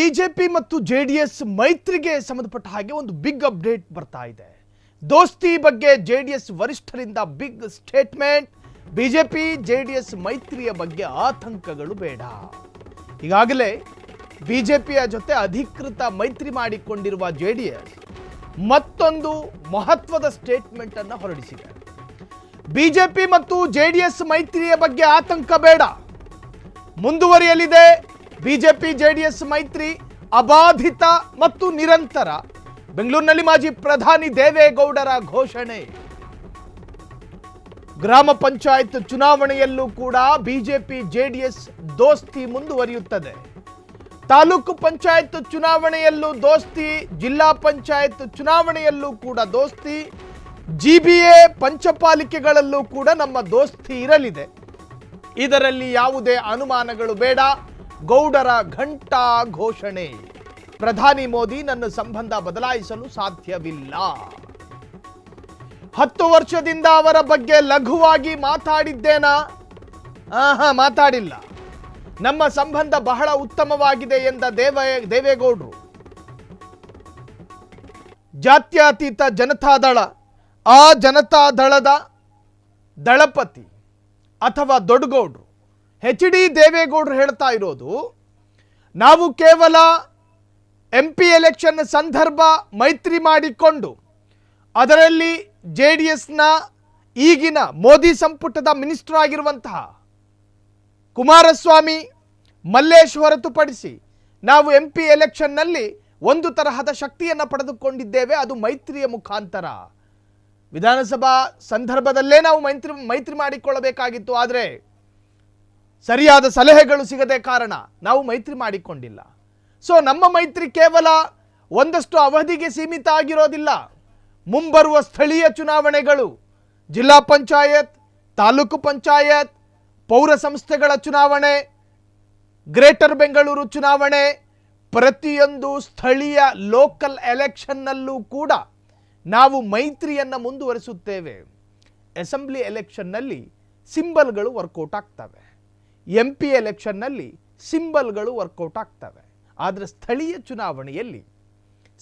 BJP ಮತ್ತು JDS ಮೈತ್ರಿಗೆ ಸಂಬಂಧಪಟ್ಟ ಹಾಗೆ ಒಂದು ಬಿಗ್ ಅಪ್ಡೇಟ್ ಬರ್ತಾ ಇದೆ. ದೋಸ್ತಿ ಬಗ್ಗೆ ಜೆಡಿಎಸ್ ವರಿಷ್ಠರಿಂದ ಬಿಗ್ ಸ್ಟೇಟ್ಮೆಂಟ್. ಬಿಜೆಪಿ ಜೆಡಿಎಸ್ ಮೈತ್ರಿಯ ಬಗ್ಗೆ ಆತಂಕಗಳು ಬೇಡ. ಈಗಾಗಲೇ ಬಿಜೆಪಿಯ ಜೊತೆ ಅಧಿಕೃತ ಮೈತ್ರಿ ಮಾಡಿಕೊಂಡಿರುವ ಜೆಡಿಎಸ್ ಮತ್ತೊಂದು ಮಹತ್ವದ ಸ್ಟೇಟ್ಮೆಂಟ್ ಅನ್ನು ಹೊರಡಿಸಿದೆ. ಬಿಜೆಪಿ ಮತ್ತು ಜೆಡಿಎಸ್ ಮೈತ್ರಿಯ ಬಗ್ಗೆ ಆತಂಕ ಬೇಡ, ಮುಂದುವರಿಯಲಿದೆ. ಬಿಜೆಪಿ ಜೆಡಿಎಸ್ ಮೈತ್ರಿ ಅಬಾಧಿತ ಮತ್ತು ನಿರಂತರ. ಬೆಂಗಳೂರಿನಲ್ಲಿ ಮಾಜಿ ಪ್ರಧಾನಿ ದೇವೇಗೌಡರ ಘೋಷಣೆ. ಗ್ರಾಮ ಪಂಚಾಯತ್ ಚುನಾವಣೆಯಲ್ಲೂ ಕೂಡ ಬಿಜೆಪಿ ಜೆಡಿಎಸ್ ದೋಸ್ತಿ ಮುಂದುವರಿಯುತ್ತದೆ. ತಾಲೂಕು ಪಂಚಾಯತ್ ಚುನಾವಣೆಯಲ್ಲೂ ದೋಸ್ತಿ, ಜಿಲ್ಲಾ ಪಂಚಾಯತ್ ಚುನಾವಣೆಯಲ್ಲೂ ಕೂಡ ದೋಸ್ತಿ, ಜಿಬಿಎ ಪಂಚಪಾಲಿಕೆಗಳಲ್ಲೂ ಕೂಡ ನಮ್ಮ ದೋಸ್ತಿ ಇರಲಿದೆ. ಇದರಲ್ಲಿ ಯಾವುದೇ ಅನುಮಾನಗಳು ಬೇಡ. ಗೌಡರ ಘಂಟಾ ಘೋಷಣೆ. ಪ್ರಧಾನಿ ಮೋದಿ ನನ್ನ ಸಂಬಂಧ ಬದಲಾಯಿಸಲು ಸಾಧ್ಯವಿಲ್ಲ. 10 ವರ್ಷದಿಂದ ಅವರ ಬಗ್ಗೆ ಲಘುವಾಗಿ ಮಾತಾಡಿದ್ದೇನಾ? ಮಾತಾಡಿಲ್ಲ. ನಮ್ಮ ಸಂಬಂಧ ಬಹಳ ಉತ್ತಮವಾಗಿದೆ ಎಂದ ದೇವೇಗೌಡರು. ಜಾತ್ಯತೀತ ಜನತಾದಳ, ಆ ಜನತಾದಳದ ದಳಪತಿ ಅಥವಾ ದೊಡ್ಡಗೌಡರು ಎಚ್.ಡಿ. ದೇವೇಗೌಡರು ಹೇಳ್ತಾ ಇರೋದು, ನಾವು ಕೇವಲ MP ಎಲೆಕ್ಷನ್ ಸಂದರ್ಭ ಮೈತ್ರಿ ಮಾಡಿಕೊಂಡು ಅದರಲ್ಲಿ JDSನ ಈಗಿನ ಮೋದಿ ಸಂಪುಟದ ಮಿನಿಸ್ಟರ್ ಆಗಿರುವಂತಹ ಕುಮಾರಸ್ವಾಮಿ, ಮಲ್ಲೇಶ್ ಹೊರತುಪಡಿಸಿ ನಾವು MP ಎಲೆಕ್ಷನ್ನಲ್ಲಿ ಒಂದು ತರಹದ ಶಕ್ತಿಯನ್ನು ಪಡೆದುಕೊಂಡಿದ್ದೇವೆ. ಅದು ಮೈತ್ರಿಯ ಮುಖಾಂತರ. ವಿಧಾನಸಭಾ ಸಂದರ್ಭದಲ್ಲೇ ನಾವು ಮೈತ್ರಿ ಮಾಡಿಕೊಳ್ಳಬೇಕಾಗಿತ್ತು. ಆದರೆ ಸರಿಯಾದ ಸಲಹೆಗಳು ಸಿಗದೆ ಕಾರಣ ನಾವು ಮೈತ್ರಿ ಮಾಡಿಕೊಂಡಿಲ್ಲ. ಸೊ ನಮ್ಮ ಮೈತ್ರಿ ಕೇವಲ ಒಂದಷ್ಟು ಅವಧಿಗೆ ಸೀಮಿತ ಆಗಿರೋದಿಲ್ಲ. ಮುಂಬರುವ ಸ್ಥಳೀಯ ಚುನಾವಣೆಗಳು, ಜಿಲ್ಲಾ ಪಂಚಾಯತ್, ತಾಲೂಕು ಪಂಚಾಯತ್, ಪೌರ ಸಂಸ್ಥೆಗಳ ಚುನಾವಣೆ, ಗ್ರೇಟರ್ ಬೆಂಗಳೂರು ಚುನಾವಣೆ, ಪ್ರತಿಯೊಂದು ಸ್ಥಳೀಯ ಲೋಕಲ್ ಎಲೆಕ್ಷನ್ನಲ್ಲೂ ಕೂಡ ನಾವು ಮೈತ್ರಿಯನ್ನು ಮುಂದುವರಿಸುತ್ತೇವೆ. ಅಸೆಂಬ್ಲಿ ಎಲೆಕ್ಷನ್ನಲ್ಲಿ ಸಿಂಬಲ್ಗಳು ವರ್ಕೌಟ್ ಆಗ್ತವೆ, MP ಎಲೆಕ್ಷನ್ನಲ್ಲಿ ಸಿಂಬಲ್ಗಳು ವರ್ಕೌಟ್ ಆಗ್ತವೆ. ಆದರೆ ಸ್ಥಳೀಯ ಚುನಾವಣೆಯಲ್ಲಿ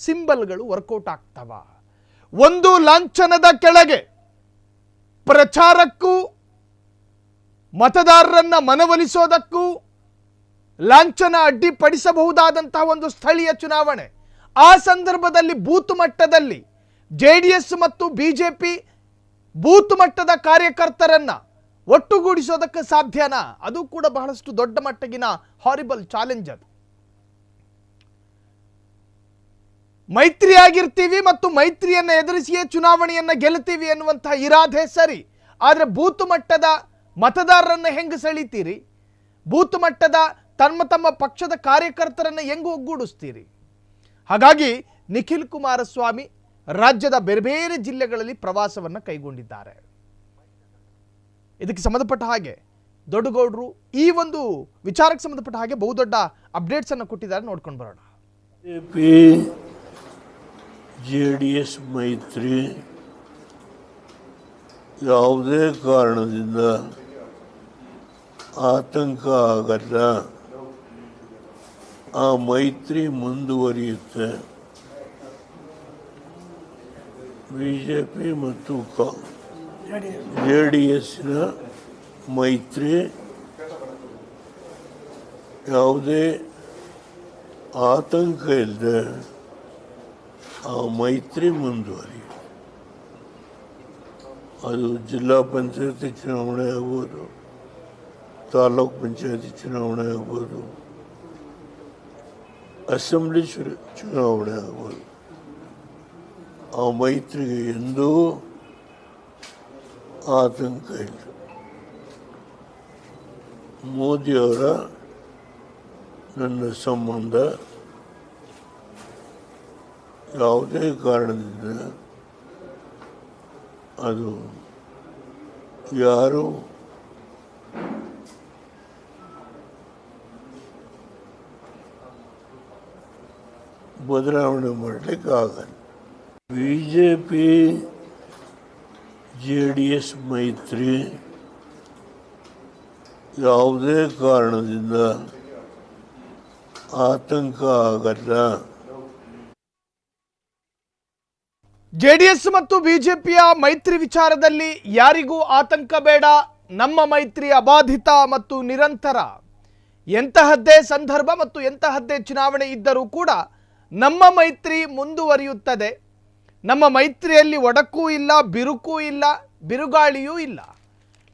ಸಿಂಬಲ್ಗಳು ವರ್ಕೌಟ್ ಆಗ್ತವ. ಒಂದು ಲಾಂಛನದ ಕೆಳಗೆ ಪ್ರಚಾರಕ್ಕೂ ಮತದಾರರನ್ನ ಮನವೊಲಿಸೋದಕ್ಕೂ ಲಾಂಛನ ಅಡ್ಡಿಪಡಿಸಬಹುದಾದಂತಹ ಒಂದು ಸ್ಥಳೀಯ ಚುನಾವಣೆ. ಆ ಸಂದರ್ಭದಲ್ಲಿ ಬೂತ್ ಮಟ್ಟದಲ್ಲಿ JDS ಮತ್ತು ಬಿಜೆಪಿ ಬೂತ್ ಮಟ್ಟದ ಕಾರ್ಯಕರ್ತರನ್ನ ಒಟ್ಟುಗೂಡಿಸೋದಕ್ಕೆ ಸಾಧ್ಯನಾ? ಅದು ಕೂಡ ಬಹಳಷ್ಟು ದೊಡ್ಡ ಮಟ್ಟಗಿನ ಹಾರಿಬಲ್ ಚಾಲೆಂಜ್. ಅದು ಮೈತ್ರಿ ಆಗಿರ್ತೀವಿ ಮತ್ತು ಮೈತ್ರಿಯನ್ನು ಎದುರಿಸಿಯೇ ಚುನಾವಣೆಯನ್ನು ಗೆಲ್ತೀವಿ ಎನ್ನುವಂತಹ ಇರಾದೆ ಸರಿ. ಆದರೆ ಬೂತ್ ಮಟ್ಟದ ಮತದಾರರನ್ನ ಹೆಂಗೆ ಸೆಳೀತೀರಿ? ಬೂತ್ ಮಟ್ಟದ ತಮ್ಮ ಪಕ್ಷದ ಕಾರ್ಯಕರ್ತರನ್ನು ಹೆಂಗೆ ಒಗ್ಗೂಡಿಸ್ತೀರಿ? ಹಾಗಾಗಿ ನಿಖಿಲ್ ಕುಮಾರಸ್ವಾಮಿ ರಾಜ್ಯದ ಬೇರೆ ಬೇರೆ ಜಿಲ್ಲೆಗಳಲ್ಲಿ ಪ್ರವಾಸವನ್ನು ಕೈಗೊಂಡಿದ್ದಾರೆ. ಇದಕ್ಕೆ ಸಂಬಂಧಪಟ್ಟ ಹಾಗೆ ದೊಡ್ಡಗೌಡರು ಈ ಒಂದು ವಿಚಾರಕ್ಕೆ ಸಂಬಂಧಪಟ್ಟ ಹಾಗೆ ಬಹುದೊಡ್ಡ ಅಪ್ಡೇಟ್ಸ್ ಅನ್ನು ಕೊಟ್ಟಿದ್ದಾರೆ. ನೋಡ್ಕೊಂಡು ಬರೋಣ. JDS ಮೈತ್ರಿ ಯಾವುದೇ ಕಾರಣದಿಂದ ಆತಂಕ ಆಗಲ್ಲ. ಆ ಮೈತ್ರಿ ಮುಂದುವರಿಯುತ್ತೆ. ಬಿಜೆಪಿ ಮತ್ತು JDSನ ಮೈತ್ರಿ ಯಾವುದೇ ಆತಂಕ ಇಲ್ಲದೆ ಆ ಮೈತ್ರಿ ಮುಂದುವರಿಯುತ್ತೆ. ಅದು ಜಿಲ್ಲಾ ಪಂಚಾಯತಿ ಚುನಾವಣೆ ಆಗ್ಬೋದು, ತಾಲೂಕು ಪಂಚಾಯತಿ ಚುನಾವಣೆ ಆಗ್ಬೋದು, ಅಸೆಂಬ್ಲಿ ಚುನಾವಣೆ ಆಗ್ಬೋದು. ಆ ಮೈತ್ರಿಗೆ ಎಂದೂ ಆತಂಕ ಇಲ್ಲ. ಮೋದಿಯವರ ನನ್ನ ಸಂಬಂಧ ಯಾವುದೇ ಕಾರಣದಿಂದ ಅದು ಯಾರು ಬದಲಾವಣೆ ಮಾಡಲಿಕ್ಕೆ ಆಗಲ್ಲ. ಬಿಜೆಪಿ JDS ಮೈತ್ರಿ ಯಾವುದೇ ಕಾರಣದಿಂದ ಆತಂಕ ಆಗಲ್ಲ. ಜೆಡಿಎಸ್ ಮತ್ತು ಬಿಜೆಪಿಯ ಮೈತ್ರಿ ವಿಚಾರದಲ್ಲಿ ಯಾರಿಗೂ ಆತಂಕ ಬೇಡ. ನಮ್ಮ ಮೈತ್ರಿ ಅಬಾಧಿತ ಮತ್ತು ನಿರಂತರ. ಎಂತಹದ್ದೇ ಸಂದರ್ಭ ಮತ್ತು ಎಂತಹದ್ದೇ ಚುನಾವಣೆ ಇದ್ದರೂ ಕೂಡ ನಮ್ಮ ಮೈತ್ರಿ ಮುಂದುವರಿಯುತ್ತದೆ. ನಮ್ಮ ಮೈತ್ರಿಯಲ್ಲಿ ಒಡಕೂ ಇಲ್ಲ, ಬಿರುಕೂ ಇಲ್ಲ, ಬಿರುಗಾಳಿಯೂ ಇಲ್ಲ.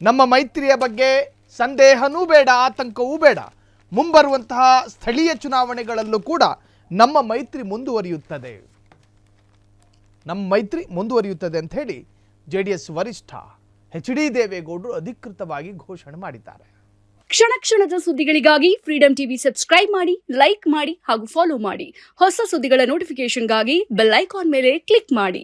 ನಮ್ಮ ಮೈತ್ರಿಯ ಬಗ್ಗೆ ಸಂದೇಹನೂ ಬೇಡ, ಆತಂಕವೂ ಬೇಡ. ಮುಂಬರುವಂತಹ ಸ್ಥಳೀಯ ಚುನಾವಣೆಗಳಲ್ಲೂ ಕೂಡ ನಮ್ಮ ಮೈತ್ರಿ ಮುಂದುವರಿಯುತ್ತದೆ. ನಮ್ಮ ಮೈತ್ರಿ ಮುಂದುವರಿಯುತ್ತದೆ ಅಂತ ಹೇಳಿ ಜೆಡಿಎಸ್ ವರಿಷ್ಠ ಎಚ್.ಡಿ. ದೇವೇಗೌಡರು ಅಧಿಕೃತವಾಗಿ ಘೋಷಣೆ ಮಾಡಿದ್ದಾರೆ. ಕ್ಷಣ ಕ್ಷಣದ ಸುದ್ದಿಗಳಿಗಾಗಿ ಫ್ರೀಡಂ ಟಿವಿ ಸಬ್ಸ್ಕ್ರೈಬ್ ಮಾಡಿ, ಲೈಕ್ ಮಾಡಿ ಹಾಗೂ ಫಾಲೋ ಮಾಡಿ. ಹೊಸ ಸುದ್ದಿಗಳ ನೋಟಿಫಿಕೇಶನ್ಗಾಗಿ ಬೆಲ್ ಐಕಾನ್ ಮೇಲೆ ಕ್ಲಿಕ್ ಮಾಡಿ.